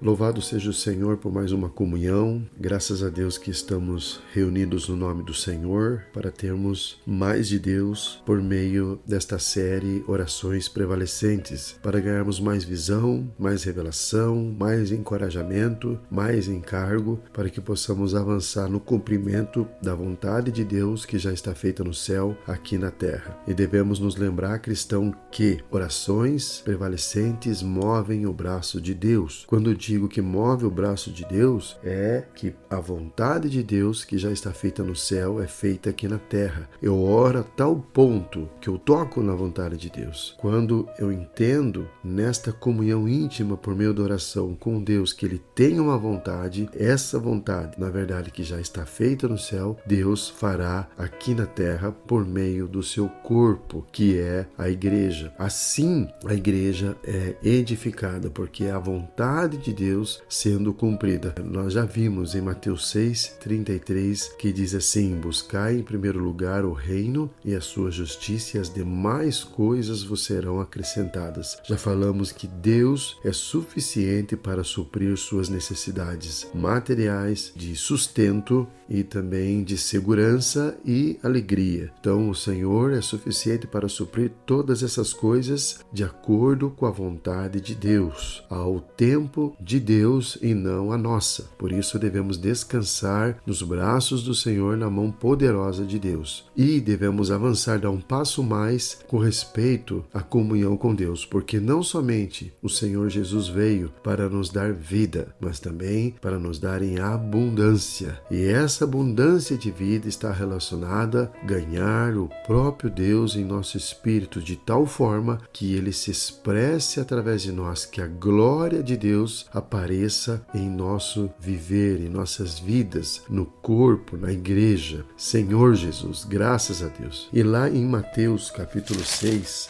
Louvado seja o Senhor por mais uma comunhão. Graças a Deus que estamos reunidos no nome do Senhor para termos mais de Deus por meio desta série Orações Prevalecentes, para ganharmos mais visão, mais revelação, mais encorajamento, mais encargo, para que possamos avançar no cumprimento da vontade de Deus que já está feita no céu, aqui na terra. E devemos nos lembrar, cristão, que orações prevalecentes movem o braço de Deus. Quando digo que move o braço de Deus, é que a vontade de Deus que já está feita no céu é feita aqui na terra. Eu oro a tal ponto que eu toco na vontade de Deus. Quando eu entendo nesta comunhão íntima por meio da oração com Deus que Ele tem uma vontade, essa vontade, na verdade, que já está feita no céu, Deus fará aqui na terra por meio do seu corpo, que é a igreja. Assim, a igreja é edificada, porque é a vontade de Deus sendo cumprida. Nós já vimos em Mateus 6:33 que diz assim: buscai em primeiro lugar o reino e a sua justiça, e as demais coisas vos serão acrescentadas. Já falamos que Deus é suficiente para suprir suas necessidades materiais, de sustento e também de segurança e alegria. Então o Senhor é suficiente para suprir todas essas coisas de acordo com a vontade de Deus, ao tempo de Deus e não a nossa. Por isso devemos descansar nos braços do Senhor, na mão poderosa de Deus. E devemos avançar, dar um passo mais com respeito à comunhão com Deus, porque não somente o Senhor Jesus veio para nos dar vida, mas também para nos dar em abundância. E essa abundância de vida está relacionada a ganhar o próprio Deus em nosso espírito, de tal forma que Ele se expresse através de nós, que a glória de Deus apareça em nosso viver, em nossas vidas, no corpo, na igreja. Senhor Jesus, graças a Deus. E lá em Mateus capítulo 6,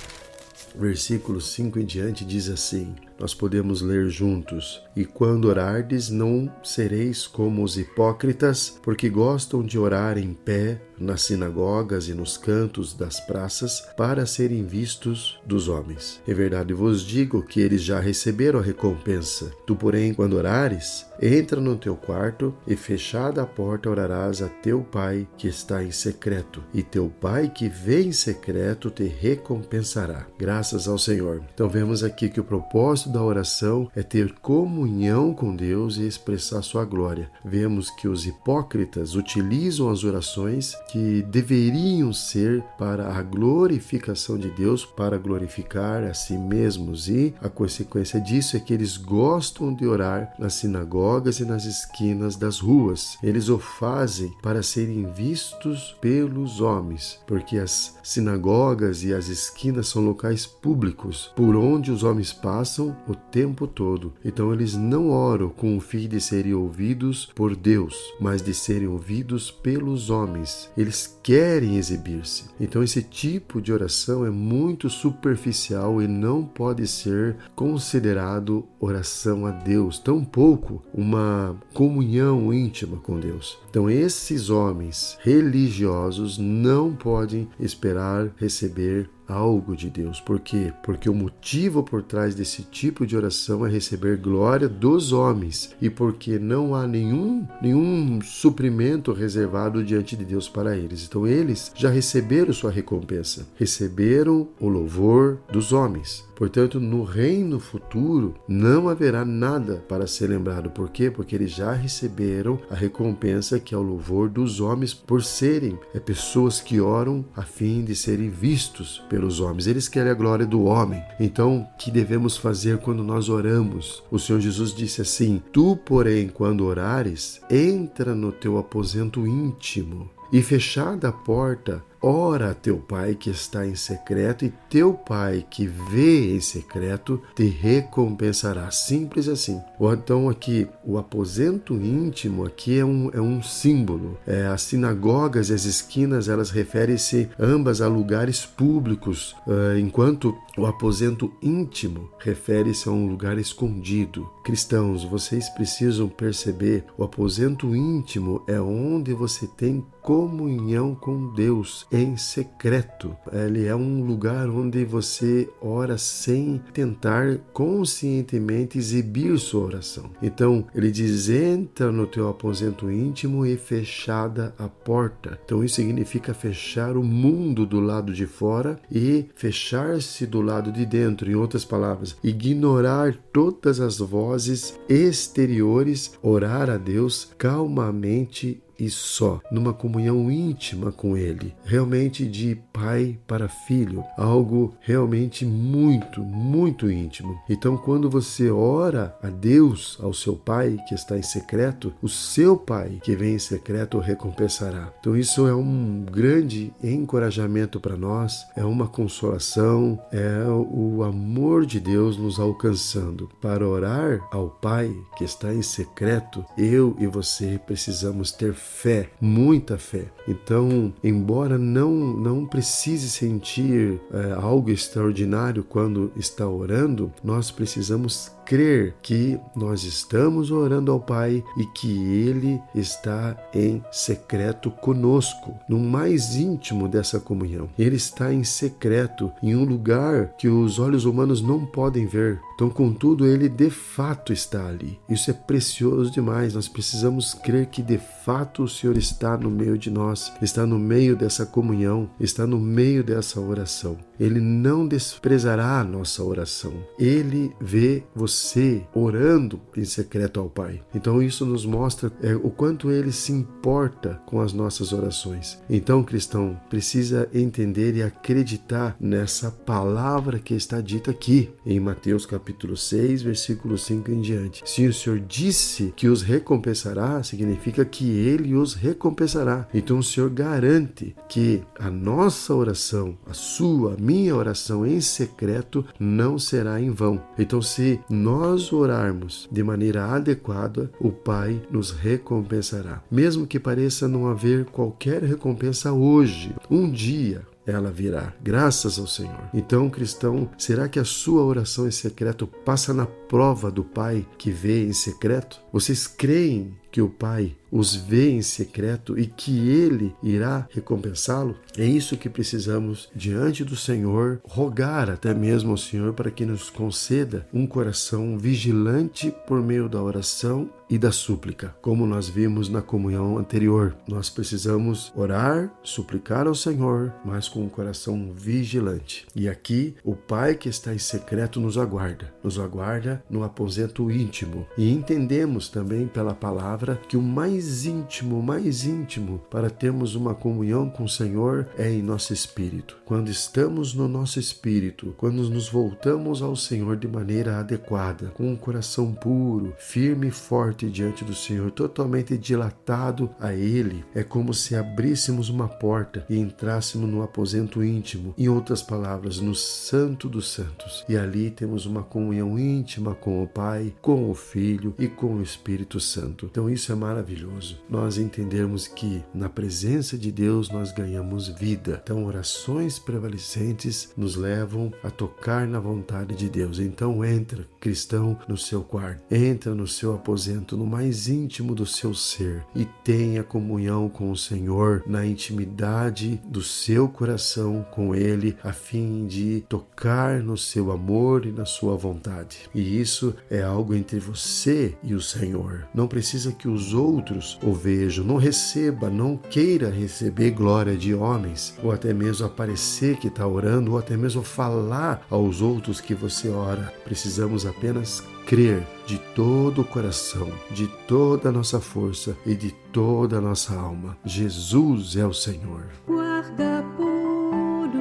versículo 5 em diante, diz assim, nós podemos ler juntos: e quando orardes, não sereis como os hipócritas, porque gostam de orar em pé nas sinagogas e nos cantos das praças, para serem vistos dos homens. Em verdade vos digo que eles já receberam a recompensa. Tu, porém, quando orares, entra no teu quarto e, fechada a porta, orarás a teu Pai que está em secreto, e teu Pai que vê em secreto te recompensará. Graças ao Senhor. Então vemos aqui que o propósito da oração é ter comunhão com Deus e expressar sua glória. Vemos que os hipócritas utilizam as orações que deveriam ser para a glorificação de Deus, para glorificar a si mesmos, e a consequência disso é que eles gostam de orar nas sinagogas e nas esquinas das ruas. Eles o fazem para serem vistos pelos homens, porque as sinagogas e as esquinas são locais públicos por onde os homens passam o tempo todo. Então eles não oram com o fim de serem ouvidos por Deus, mas de serem ouvidos pelos homens. Eles querem exibir-se. Então esse tipo de oração é muito superficial e não pode ser considerado oração a Deus, tampouco uma comunhão íntima com Deus. Então esses homens religiosos não podem esperar receber algo de Deus. Por quê? Porque o motivo por trás desse tipo de oração é receber glória dos homens, e porque não há nenhum suprimento reservado diante de Deus para eles. Então eles já receberam sua recompensa, receberam o louvor dos homens. Portanto, no reino futuro não haverá nada para ser lembrado. Por quê? Porque eles já receberam a recompensa, que é o louvor dos homens, por serem pessoas que oram a fim de serem vistos pelos homens. Eles querem a glória do homem. Então, o que devemos fazer quando nós oramos? O Senhor Jesus disse assim: tu, porém, quando orares, entra no teu aposento íntimo e, fechada a porta, ora a teu Pai que está em secreto, e teu Pai que vê em secreto te recompensará. Simples assim. Então aqui, o aposento íntimo aqui é um símbolo. As sinagogas e as esquinas, elas referem-se ambas a lugares públicos, enquanto o aposento íntimo refere-se a um lugar escondido. Cristãos, vocês precisam perceber, o aposento íntimo é onde você tem comunhão com Deus. em secreto. Ele é um lugar onde você ora sem tentar conscientemente exibir sua oração. Então, ele diz: entra no teu aposento íntimo e fechada a porta. Então, isso significa fechar o mundo do lado de fora e fechar-se do lado de dentro. Em outras palavras, ignorar todas as vozes exteriores, orar a Deus calmamente e só, numa comunhão íntima com Ele, realmente de pai para filho, algo realmente muito, muito íntimo. Então, quando você ora a Deus, ao seu Pai que está em secreto, o seu Pai que vem em secreto o recompensará. Então, isso é um grande encorajamento para nós, é uma consolação, é o amor de Deus nos alcançando. Para orar ao Pai que está em secreto, eu e você precisamos ter fé, muita fé. Então, embora não precise sentir algo extraordinário quando está orando, nós precisamos crer que nós estamos orando ao Pai e que Ele está em secreto conosco, no mais íntimo dessa comunhão. Ele está em secreto, em um lugar que os olhos humanos não podem ver. Então, contudo, Ele de fato está ali. Isso é precioso demais. Nós precisamos crer que de fato o Senhor está no meio de nós, está no meio dessa comunhão, está no meio dessa oração. Ele não desprezará a nossa oração. Ele vê você orando em secreto ao Pai. Então isso nos mostra o quanto Ele se importa com as nossas orações. Então, cristão, precisa entender e acreditar nessa palavra que está dita aqui em Mateus capítulo 6, versículo 5 em diante. Se o Senhor disse que os recompensará, significa que Ele os recompensará. Então o Senhor garante que a nossa oração, a sua, a minha oração em secreto não será em vão. Então, se nós orarmos de maneira adequada, o Pai nos recompensará. Mesmo que pareça não haver qualquer recompensa hoje, um dia ela virá, graças ao Senhor. Então, cristão, será que a sua oração em secreto passa na prova do Pai que vê em secreto? Vocês creem que o Pai os vê em secreto e que Ele irá recompensá-lo? É isso que precisamos diante do Senhor, rogar até mesmo ao Senhor para que nos conceda um coração vigilante por meio da oração e da súplica, como nós vimos na comunhão anterior. Nós precisamos orar, suplicar ao Senhor, mas com um coração vigilante. E aqui o Pai que está em secreto nos aguarda no aposento íntimo. E entendemos também pela palavra que o mais íntimo para termos uma comunhão com o Senhor é em nosso espírito. Quando estamos no nosso espírito, quando nos voltamos ao Senhor de maneira adequada, com um coração puro, firme e forte diante do Senhor, totalmente dilatado a Ele, é como se abríssemos uma porta e entrássemos no aposento íntimo, em outras palavras, no Santo dos Santos. E ali temos uma comunhão íntima com o Pai, com o Filho e com o Espírito Santo. Então isso é maravilhoso. Nós entendemos que na presença de Deus nós ganhamos vida. Então orações prevalecentes nos levam a tocar na vontade de Deus. Então entra, cristão, no seu quarto, entra no seu aposento, no mais íntimo do seu ser e tenha comunhão com o Senhor na intimidade do seu coração com Ele, a fim de tocar no seu amor e na sua vontade. E isso é algo entre você e o Senhor. Não precisa que os outros o vejam, não queira receber glória de homens, ou até mesmo aparecer que está orando, ou até mesmo falar aos outros que você ora. Precisamos apenas crer de todo o coração, de toda a nossa força e de toda a nossa alma. Jesus é o Senhor. Guarda puro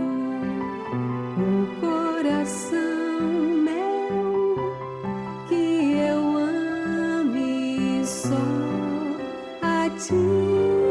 o coração meu, que eu ame só a Ti.